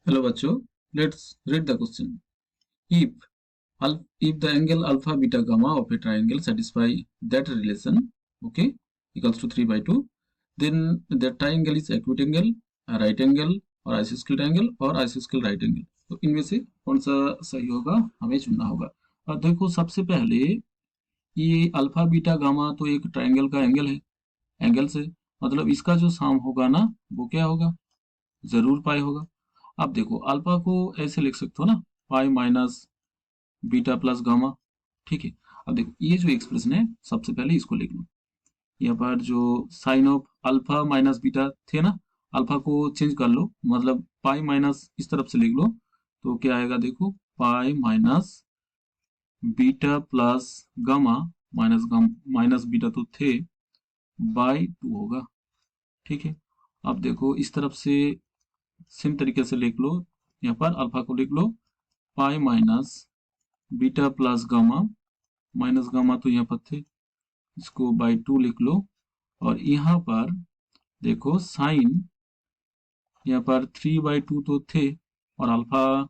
Hello बच्चों, let's read the question. If if the angle alpha beta gamma of a triangle satisfy that relation, okay, equals to 3 by 2, then that triangle is acute angle, a right angle और isosceles triangle और isosceles right angle. तो इनमें से कौन सा सही होगा हमें चुनना होगा. और देखो, सबसे पहले ये अल्फा बीटा गामा तो एक ट्राइंगल का एंगल है. एंगल से मतलब इसका जो साम होगा ना, वो क्या होगा, जरूर पाई होगा. अब देखो, अल्फा को ऐसे लिख सकते हो ना, पाई माइनस बीटा प्लस गामा. ठीक है. अब देखो, ये जो एक्सप्रेशन है, सबसे पहले इसको लिख लो. यहाँ पर जो sine of alpha minus beta थे ना, अल्फा को चेंज कर लो, मतलब पाई माइनस इस तरफ से लिख लो. तो क्या आएगा, देखो, पाई minus beta plus gamma, minus beta तो थे, बाई 2 होगा. ठीक है. अब देखो, इस तरफ से सेम तरीके से लिख लो. यहाँ पर अल्फा को लिख लो pi minus beta plus gamma, minus gamma तो यहाँ पर थे, इसको बाई 2 लिख लो. और यहाँ पर देखो साइन, यहाँ पर 3/2 तो थे, और अल्फा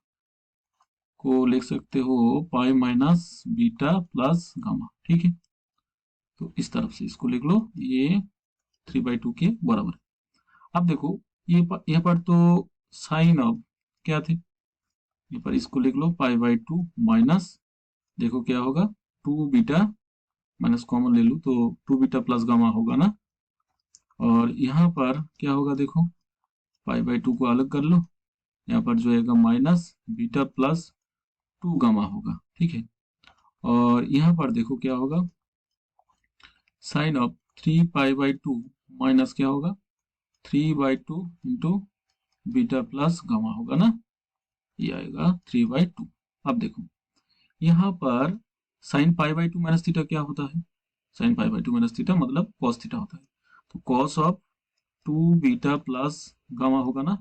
को लिख सकते हो पाई माइनस बीटा प्लस गामा. ठीक है. तो इस तरफ से इसको लिख लो, ये 3/2 के बराबर है. अब देखो, यहाँ पर तो साइन ऑफ क्या थे, यहाँ पर इसको लिख लो पाई/2 माइनस, देखो क्या होगा, 2 बीटा, माइनस कॉमन ले लूँ तो 2 बीटा प्लस गामा होगा ना. और यहाँ पर क्या होगा, देखो, पाई/2 को अलग कर लो, यहाँ पर जो आएगा माइनस बीटा प्लस 2 गामा होगा. ठीक है. और यहाँ पर देखो क्या होगा, साइन ऑफ 3 पाई/2 माइनस क्या होगा, 3/2 इंटू बीटा प्लस गामा होगा ना, ये आएगा 3/2. अब देखो, यहाँ पर साइन पाई/2 माइनस थीटा क्या होता है, साइन पाई/2 माइनस थीटा मतलब कॉस थीटा होता है. तो cos of 2 beta plus gamma होगा ना.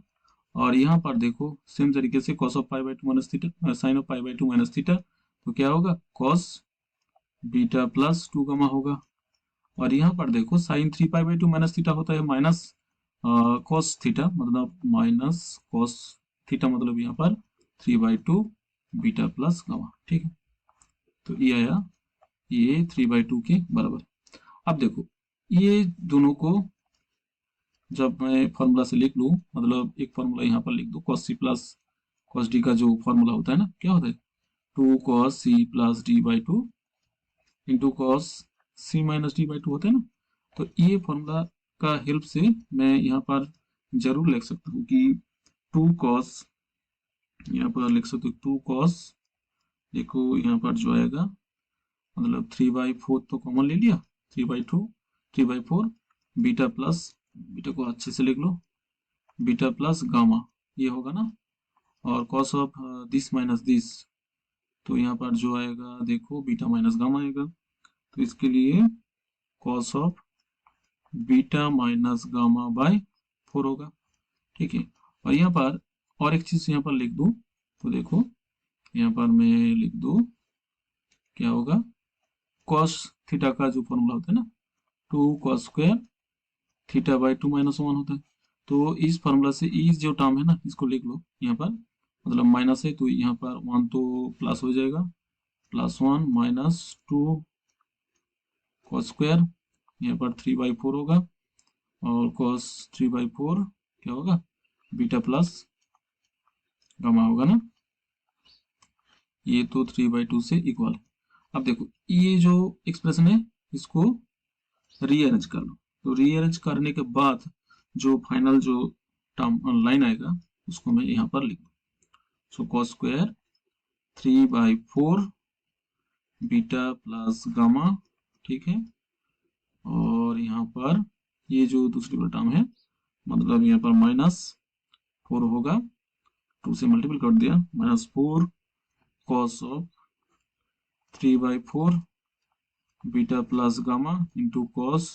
और यहाँ पर देखो सेम तरीके से कॉस ऑफ पाई/2 माइनस थीटा, साइन ऑफ पाई/2 माइनस थीटा, तो क्या होगा, कॉस बीटा प्लस 2 गामा होगा. और यहाँ पर देखो साइन 3 पाई/2 माइनस थीटा होता है माइनस कॉस थीटा, मतलब माइनस कॉस थीटा, मतलब यहाँ पर 3/2 बीटा प्लस गामा. ठीक है. तो ये आया, ये 3/2 के बराबर. अब देखो, ये दोनों को जब मैं फॉर्मूला से लिख लूँ, मतलब एक फॉर्मूला यहाँ पर लिख दो, cos c plus cos d का जो फॉर्मूला होता है ना, क्या होता है, 2 cos c plus d/2 into cos c minus d/2 होता है ना. तो ये फॉर्मूला का हेल्प से मैं यहाँ पर जरूर लिख सकता हूँ कि 2 cos, यहाँ पर लिख सकते हो 2 cos, देखो यहाँ पर जो आएगा, मतलब 3/4 तो कॉमन ले लिया, 3/2, 3/4 बीटा प्लस, बीटा को अच्छे से लिख लो, बीटा प्लस गामा, ये होगा ना. और cos of this minus this, तो यहाँ पर जो आएगा, देखो बीटा माइनस गामा आएगा, तो इसके लिए cos of beta minus gamma by 4 होगा. ठीक है. और यहाँ पर और एक चीज यहाँ पर लिख दूं, तो देखो यहाँ पर मैं लिख दूं, क्या होगा, कॉस थीटा का जो फॉर्मूला होता है ना, 2 कॉस स्क्वायर थीटा/2 माइनस 1 होता है. तो इस फॉर्मूला से इस जो टर्म है ना, इसको लिख लो यहाँ पर, मतलब माइनस है तो यहाँ पर 1 तो प्लस हो जाएगा, +1 माइनस 2 कॉस स्क्वायर, यहाँ पर 3/4 होगा, और कॉस 3/4 क्या होगा, बीटा प्लस गामा होगा ना. ये तो 3/2 से इक्वल है. अब देखो, ये जो एक्सप्रेशन है, इसको रीअरेंज कर लो. तो रीअरेंज करने के बाद जो फाइनल जो टर्म लाइन आएगा, उसको मैं यहाँ पर लिख दूँ. So cos square 3/4 beta plus gamma. ठीक है. और यहाँ पर ये जो दूसरी वाला टर्म है, मतलब यहाँ पर -4 होगा, 2 से मल्टीपल कर दिया, -4 cos of 3/4 beta plus gamma into cos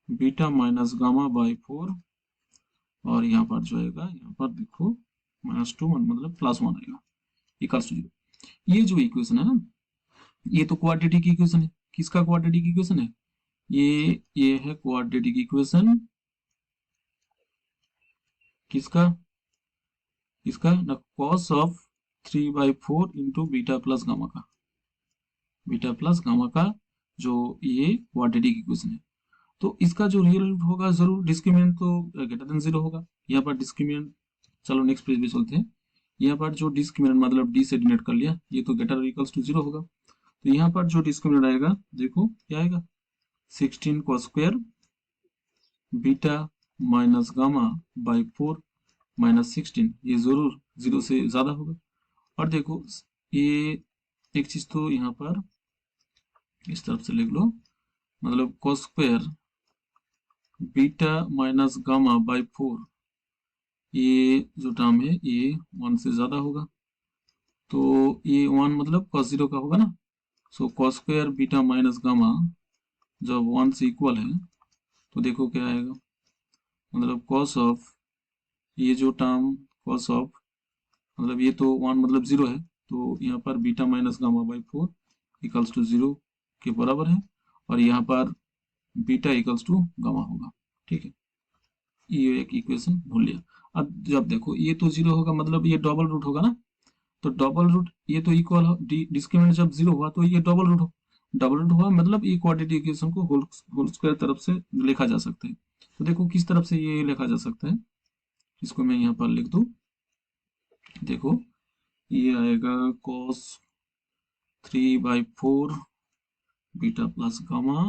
beta minus gamma by 4. और यहाँ पर जो आएगा, यहाँ पर देखो -2 मतलब +1 आएगा, इक्वल्स टू 0. ये जो इक्वेशन है ना, ये तो क्वाड्रेटिक इक्वेशन है. किसका क्वाड्रेटिक इक्वेशन है, ये है क्वाड्रेटिक इक्वेशन किसका, इसका ना cos of 3/4 into beta plus gamma का, बीटा प्लस गामा का जो ये क्वाड्रेटिक इक्वेशन है। तो इसका जो रियल रूट होगा जरूर डिस्क्रिमिनेंट तो ग्रेटर देन 0 होगा। यहाँ पर डिस्क्रिमिनेंट, चलो नेक्स्ट पेज पे चलते हैं। यहाँ पर जो डिस्क्रिमिनेंट मतलब डी से डिनोट कर लिया, ये तो ग्रेटर इक्वल्स टू 0 होगा। तो यहाँ पर जो डिस्क्रिमिनेंट आएगा देखो क्या आएगा, 16 cos square beta minus gamma by 4 minus 16, ये जरूर 0 से ज्यादा होगा। और देखो ये एक चीज तो यहाँ पर इस तरफ से लिख लो, मतलब cos square beta minus gamma by 4, ये जो टर्म है ये 1 से ज्यादा होगा। तो ये 1 मतलब cos 0 का होगा ना। सो cos square beta minus gamma जब 1 से इक्वल है तो देखो क्या आएगा, मतलब cos ऑफ ये जो टर्म cos ऑफ मतलब ये तो 1 मतलब 0 है, तो यहाँ पर beta minus gamma by 4 equals to 0 के बराबर है। और यहाँ पर बीटा इक्वल्स टू गामा होगा, ठीक है। ये एक इक्वेशन भूल लिया। अब जब देखो ये तो 0 होगा मतलब ये डबल रूट होगा ना, तो डबल रूट ये तो इक्वल हो, डिस्क्रिमिनेंट जब 0 हुआ तो ये डबल रूट हो, डबल रूट हुआ मतलब ये क्वाड्रेटिक इक्वेशन को होल स्क्वायर तरफ से लिखा जा सकता है। तो देखो किस तरफ से ये लिखा जा सकता है, इसको मैं यहाँ पर लिख दूं। देखो ये आएगा cos 3/4 बीटा प्लस गामा,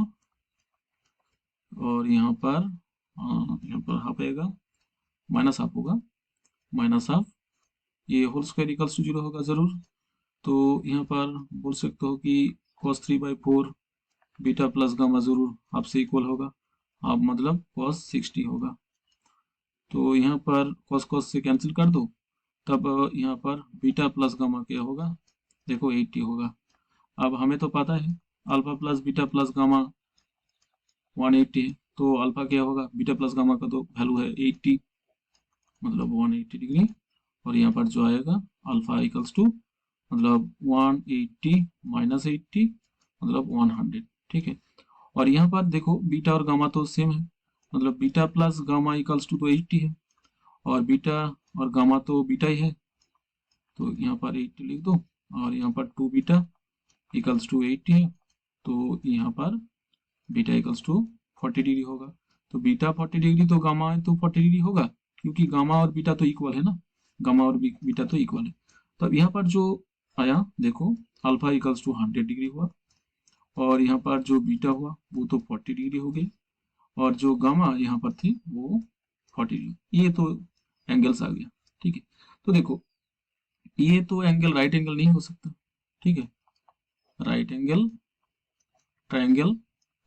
और यहाँ पर हाफ आएगा, माइनस हाफ होगा, माइनस हाफ, ये होल स्क्वायर इक्वल्स टू 0 होगा जरूर। तो यहाँ पर बोल सकते हो कि cos 3/4 बीटा प्लस गामा जरूर हाफ से इक्वल होगा, हाफ मतलब cos 60 होगा। तो यहाँ पर cos cos से कैंसिल कर दो, तब यहाँ पर बीटा प्लस गामा क्या होगा, देखो 80 होगा। अब हमें तो पता है alpha plus beta plus gamma 180 है, तो अल्फा क्या होगा, बीटा प्लस गामा का तो वैल्यू है 80 मतलब 180 डिग्री, और यहाँ पर जो आएगा अल्फा इक्वल्स टू मतलब 180 माइनस 80 मतलब 100, ठीक है। और यहाँ पर देखो बीटा और गामा तो सेम है, मतलब beta plus gamma equals to तो 80 है, और बीटा और गामा तो बीटा ही है, तो यहाँ पर 80 लिख दो, और यहाँ पर 2 बीटा इक्वल्स टू 80 है, तो यहाँ पर बीटा इक्वल्स टू 40 डिग्री होगा। तो बीटा 40 डिग्री तो गामा तो 40 डिग्री होगा, क्योंकि गामा और बीटा तो इक्वल है ना, गामा और बीटा तो इक्वल है। तो अब यहाँ पर जो आया देखो अल्फा इक्वल्स टू 100 डिग्री हुआ, और यहाँ पर जो बीटा हुआ वो तो 40 डिग्री हो गई, और जो गामा यहाँ पर थी वो 40 डिग्री। ये तो एंगल्स आ गया, ठीक है। तो देखो ये तो एंगल राइट एंगल नहीं हो सकता, ठीक है, राइट एंगल ट्रायंगल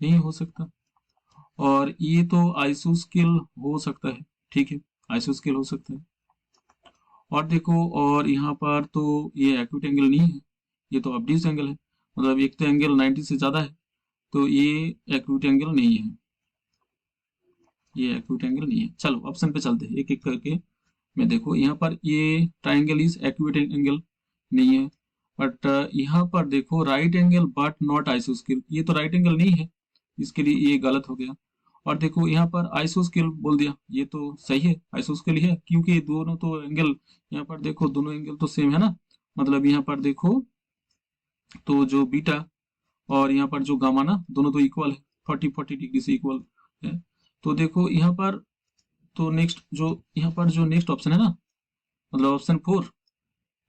नहीं हो सकता। और ये तो आइसोस्केल हो सकता है, ठीक है, आइसोस्केल हो सकता है। और देखो और यहाँ पर तो ये एक्यूट एंगल नहीं है, ये तो ऑब्ट्यूज एंगल है, मतलब एक तो एंगल 90 से ज्यादा है, तो ये एक्यूट एंगल नहीं है, ये एक्यूट एंगल नहीं है। चलो ऑप्शन पे चलते हैं एक एक करके। मैं देखो यहाँ पर ये ट्राइंगल इज एक्यूट एंगल नहीं है, बट यहाँ पर देखो राइट एंगल बट नॉट आइसोस्केल, ये तो राइट एंगल नहीं है, इसके लिए ये गलत हो गया। और देखो यहाँ पर आइसोस्केल बोल दिया, ये तो सही है, आइसोस्केल ही है, क्योंकि दोनों तो एंगल यहाँ पर देखो दोनों एंगल तो सेम है ना, मतलब यहाँ पर देखो तो जो बीटा और यहाँ पर जो गामा ना दोनों तो इक्वल है, 40 डिग्री से इक्वल है। तो देखो यहाँ पर तो नेक्स्ट जो यहाँ पर जो नेक्स्ट ऑप्शन है ना, मतलब ऑप्शन 4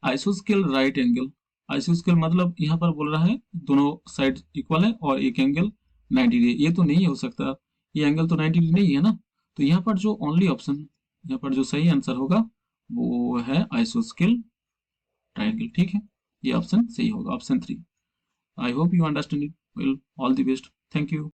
आइसोस्केल राइट एंगल। आइसोस्केल मतलब यहाँ पर बोल रहा है दोनों साइड इक्वल है और एक एंगल 90 डिग्री, ये तो नहीं हो सकता, ये एंगल तो 90 डिग्री नहीं है ना। तो यहाँ पर जो ओनली ऑप्शन, यहाँ पर जो सही आंसर होगा वो है आइसोस्केल ट्रायंगल, ठीक है, ये ऑप्शन सही होगा, option 3। I hope you understand it well, all the best, thank you.